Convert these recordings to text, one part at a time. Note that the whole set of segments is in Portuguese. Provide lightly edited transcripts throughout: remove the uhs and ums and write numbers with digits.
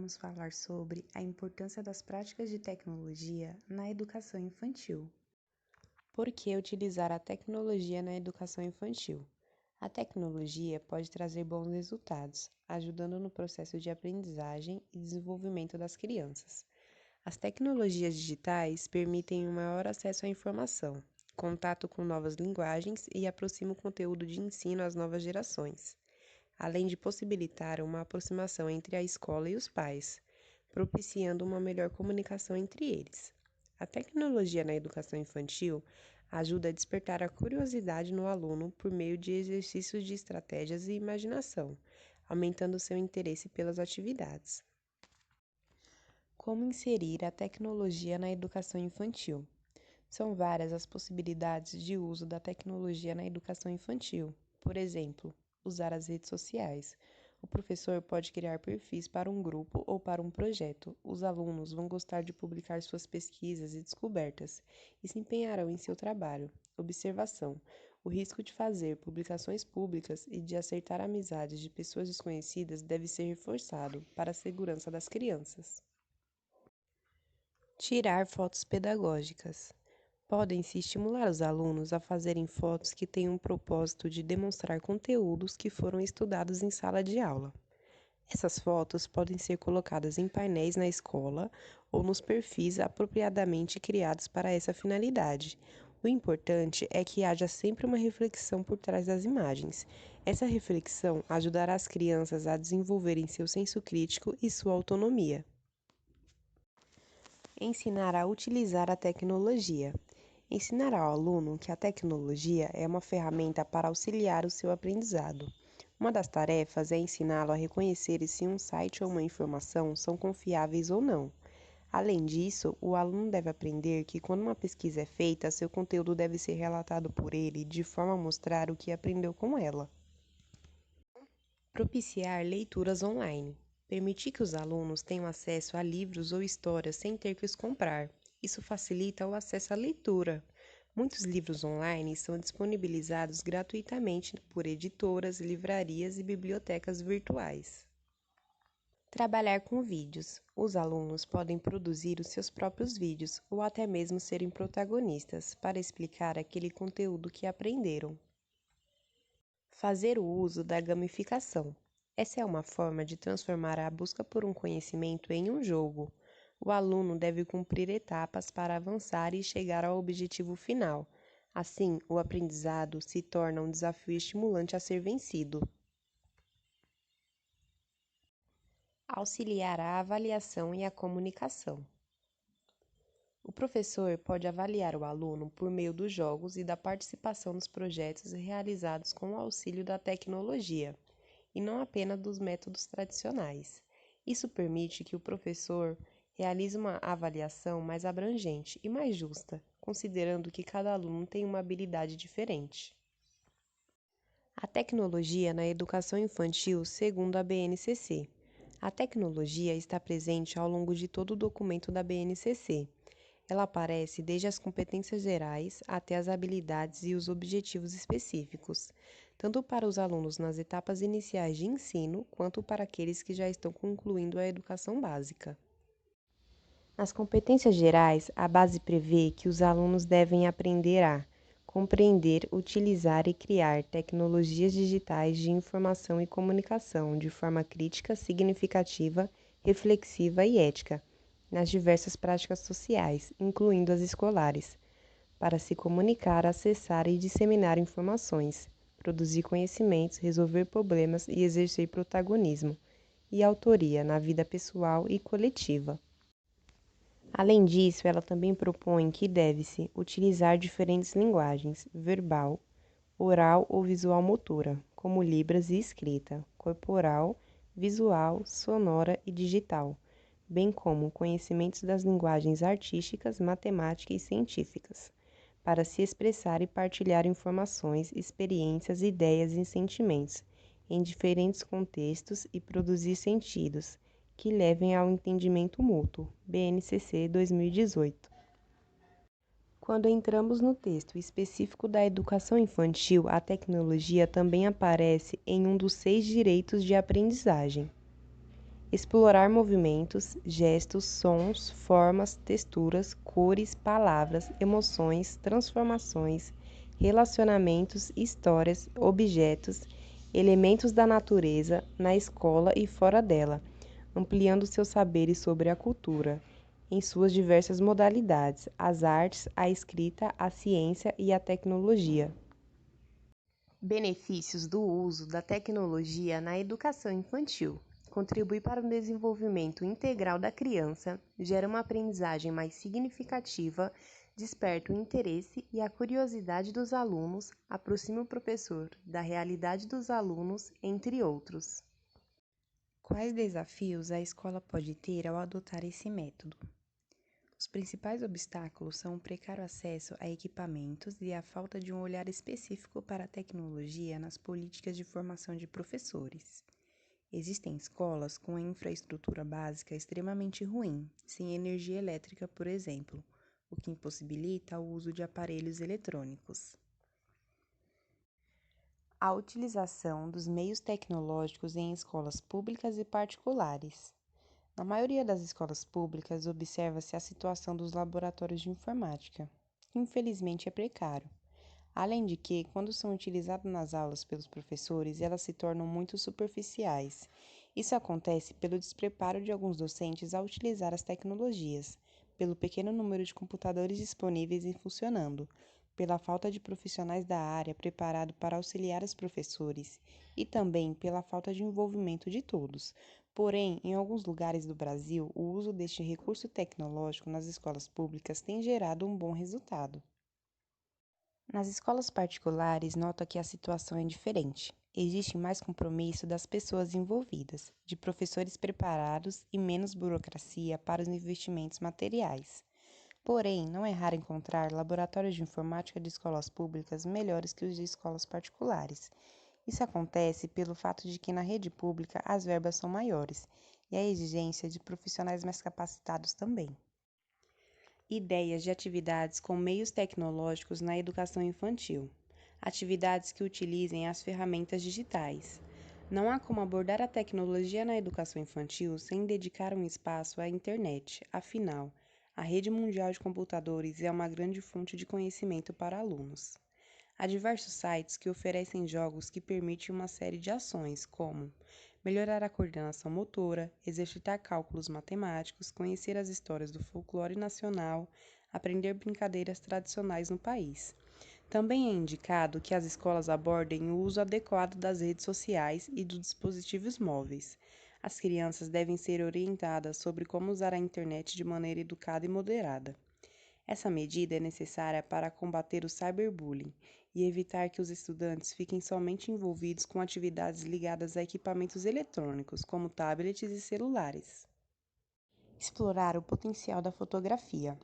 vamos falar sobre a importância das práticas de tecnologia na educação infantil. Por que utilizar a tecnologia na educação infantil? A tecnologia pode trazer bons resultados, ajudando no processo de aprendizagem e desenvolvimento das crianças. As tecnologias digitais permitem um maior acesso à informação, contato com novas linguagens e aproximam o conteúdo de ensino às novas gerações, além de possibilitar uma aproximação entre a escola e os pais, propiciando uma melhor comunicação entre eles. A tecnologia na educação infantil ajuda a despertar a curiosidade no aluno por meio de exercícios de estratégias e imaginação, aumentando seu interesse pelas atividades. Como inserir a tecnologia na educação infantil? São várias as possibilidades de uso da tecnologia na educação infantil. Por exemplo, usar as redes sociais. O professor pode criar perfis para um grupo ou para um projeto. Os alunos vão gostar de publicar suas pesquisas e descobertas e se empenharão em seu trabalho. Observação: o risco de fazer publicações públicas e de acertar amizades de pessoas desconhecidas deve ser reforçado para a segurança das crianças. Tirar fotos pedagógicas. Podem-se estimular os alunos a fazerem fotos que tenham o propósito de demonstrar conteúdos que foram estudados em sala de aula. Essas fotos podem ser colocadas em painéis na escola ou nos perfis apropriadamente criados para essa finalidade. O importante é que haja sempre uma reflexão por trás das imagens. Essa reflexão ajudará as crianças a desenvolverem seu senso crítico e sua autonomia. Ensinar a utilizar a tecnologia. Ensinar ao aluno que a tecnologia é uma ferramenta para auxiliar o seu aprendizado. Uma das tarefas é ensiná-lo a reconhecer se um site ou uma informação são confiáveis ou não. Além disso, o aluno deve aprender que quando uma pesquisa é feita, seu conteúdo deve ser relatado por ele de forma a mostrar o que aprendeu com ela. Propiciar leituras online. Permitir que os alunos tenham acesso a livros ou histórias sem ter que os comprar. Isso facilita o acesso à leitura. Muitos livros online são disponibilizados gratuitamente por editoras, livrarias e bibliotecas virtuais. Trabalhar com vídeos. Os alunos podem produzir os seus próprios vídeos ou até mesmo serem protagonistas para explicar aquele conteúdo que aprenderam. Fazer o uso da gamificação. Essa é uma forma de transformar a busca por um conhecimento em um jogo. O aluno deve cumprir etapas para avançar e chegar ao objetivo final. Assim, o aprendizado se torna um desafio estimulante a ser vencido. Auxiliar a avaliação e a comunicação. O professor pode avaliar o aluno por meio dos jogos e da participação nos projetos realizados com o auxílio da tecnologia, e não apenas dos métodos tradicionais. Isso permite que o professor realize uma avaliação mais abrangente e mais justa, considerando que cada aluno tem uma habilidade diferente. A tecnologia na educação infantil, segundo a BNCC. A tecnologia está presente ao longo de todo o documento da BNCC. Ela aparece desde as competências gerais até as habilidades e os objetivos específicos, tanto para os alunos nas etapas iniciais de ensino, quanto para aqueles que já estão concluindo a educação básica. Nas competências gerais, a base prevê que os alunos devem aprender a compreender, utilizar e criar tecnologias digitais de informação e comunicação de forma crítica, significativa, reflexiva e ética, nas diversas práticas sociais, incluindo as escolares, para se comunicar, acessar e disseminar informações, produzir conhecimentos, resolver problemas e exercer protagonismo e autoria na vida pessoal e coletiva. Além disso, ela também propõe que deve-se utilizar diferentes linguagens, verbal, oral ou visual motora, como libras e escrita, corporal, visual, sonora e digital, bem como conhecimentos das linguagens artísticas, matemáticas e científicas, para se expressar e partilhar informações, experiências, ideias e sentimentos em diferentes contextos e produzir sentidos que levem ao entendimento mútuo. BNCC 2018. Quando entramos no texto específico da educação infantil, a tecnologia também aparece em um dos 6 direitos de aprendizagem. Explorar movimentos, gestos, sons, formas, texturas, cores, palavras, emoções, transformações, relacionamentos, histórias, objetos, elementos da natureza, na escola e fora dela, ampliando seus saberes sobre a cultura, em suas diversas modalidades, as artes, a escrita, a ciência e a tecnologia. Benefícios do uso da tecnologia na educação infantil. Contribui para o desenvolvimento integral da criança, gera uma aprendizagem mais significativa, desperta o interesse e a curiosidade dos alunos, aproxima o professor da realidade dos alunos, entre outros. Quais desafios a escola pode ter ao adotar esse método? Os principais obstáculos são o precário acesso a equipamentos e a falta de um olhar específico para a tecnologia nas políticas de formação de professores. Existem escolas com a infraestrutura básica extremamente ruim, sem energia elétrica, por exemplo, o que impossibilita o uso de aparelhos eletrônicos. A utilização dos meios tecnológicos em escolas públicas e particulares. Na maioria das escolas públicas, observa-se a situação dos laboratórios de informática, que infelizmente é precário. Além de que, quando são utilizados nas aulas pelos professores, elas se tornam muito superficiais. Isso acontece pelo despreparo de alguns docentes ao utilizar as tecnologias, pelo pequeno número de computadores disponíveis e funcionando, pela falta de profissionais da área preparados para auxiliar os professores e também pela falta de envolvimento de todos. Porém, em alguns lugares do Brasil, o uso deste recurso tecnológico nas escolas públicas tem gerado um bom resultado. Nas escolas particulares, nota que a situação é diferente. Existe mais compromisso das pessoas envolvidas, de professores preparados e menos burocracia para os investimentos materiais. Porém, não é raro encontrar laboratórios de informática de escolas públicas melhores que os de escolas particulares. Isso acontece pelo fato de que na rede pública as verbas são maiores e a exigência de profissionais mais capacitados também. Ideias de atividades com meios tecnológicos na educação infantil. Atividades que utilizem as ferramentas digitais. Não há como abordar a tecnologia na educação infantil sem dedicar um espaço à internet, afinal, a rede mundial de computadores é uma grande fonte de conhecimento para alunos. Há diversos sites que oferecem jogos que permitem uma série de ações, como melhorar a coordenação motora, exercitar cálculos matemáticos, conhecer as histórias do folclore nacional, aprender brincadeiras tradicionais no país. Também é indicado que as escolas abordem o uso adequado das redes sociais e dos dispositivos móveis. As crianças devem ser orientadas sobre como usar a internet de maneira educada e moderada. Essa medida é necessária para combater o cyberbullying e evitar que os estudantes fiquem somente envolvidos com atividades ligadas a equipamentos eletrônicos, como tablets e celulares. Explorar o potencial da fotografia.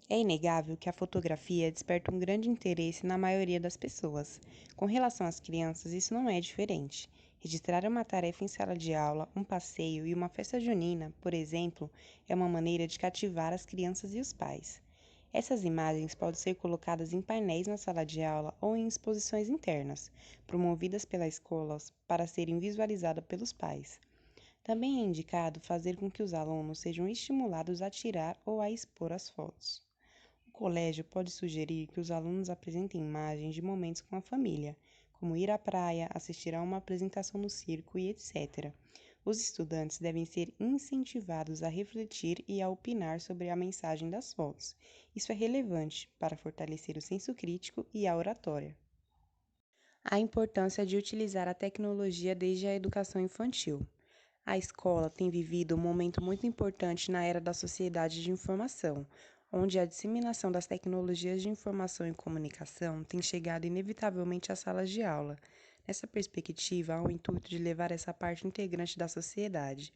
É inegável que a fotografia desperta um grande interesse na maioria das pessoas. Com relação às crianças, isso não é diferente. Registrar uma tarefa em sala de aula, um passeio e uma festa junina, por exemplo, é uma maneira de cativar as crianças e os pais. Essas imagens podem ser colocadas em painéis na sala de aula ou em exposições internas, promovidas pela escola para serem visualizadas pelos pais. Também é indicado fazer com que os alunos sejam estimulados a tirar ou a expor as fotos. O colégio pode sugerir que os alunos apresentem imagens de momentos com a família, como ir à praia, assistir a uma apresentação no circo e etc. Os estudantes devem ser incentivados a refletir e a opinar sobre a mensagem das fotos. Isso é relevante para fortalecer o senso crítico e a oratória. A importância de utilizar a tecnologia desde a educação infantil. A escola tem vivido um momento muito importante na era da sociedade de informação, onde a disseminação das tecnologias de informação e comunicação tem chegado inevitavelmente às salas de aula. Nessa perspectiva, há o intuito de levar essa parte integrante da sociedade.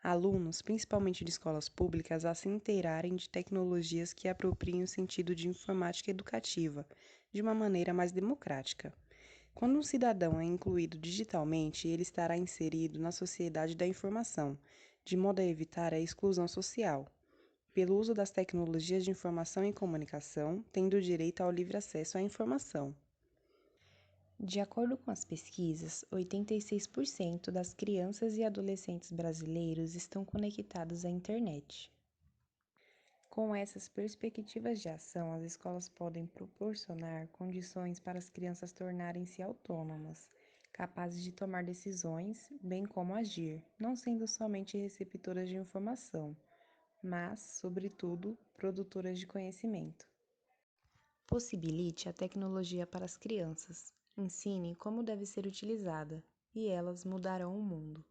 Alunos, principalmente de escolas públicas, a se inteirarem de tecnologias que apropriem o sentido de informática educativa, de uma maneira mais democrática. Quando um cidadão é incluído digitalmente, ele estará inserido na sociedade da informação, de modo a evitar a exclusão social, pelo uso das tecnologias de informação e comunicação, tendo direito ao livre acesso à informação. De acordo com as pesquisas, 86% das crianças e adolescentes brasileiros estão conectados à internet. Com essas perspectivas de ação, as escolas podem proporcionar condições para as crianças tornarem-se autônomas, capazes de tomar decisões, bem como agir, não sendo somente receptoras de informação, mas, sobretudo, produtoras de conhecimento. Possibilite a tecnologia para as crianças. Ensine como deve ser utilizada, e elas mudarão o mundo.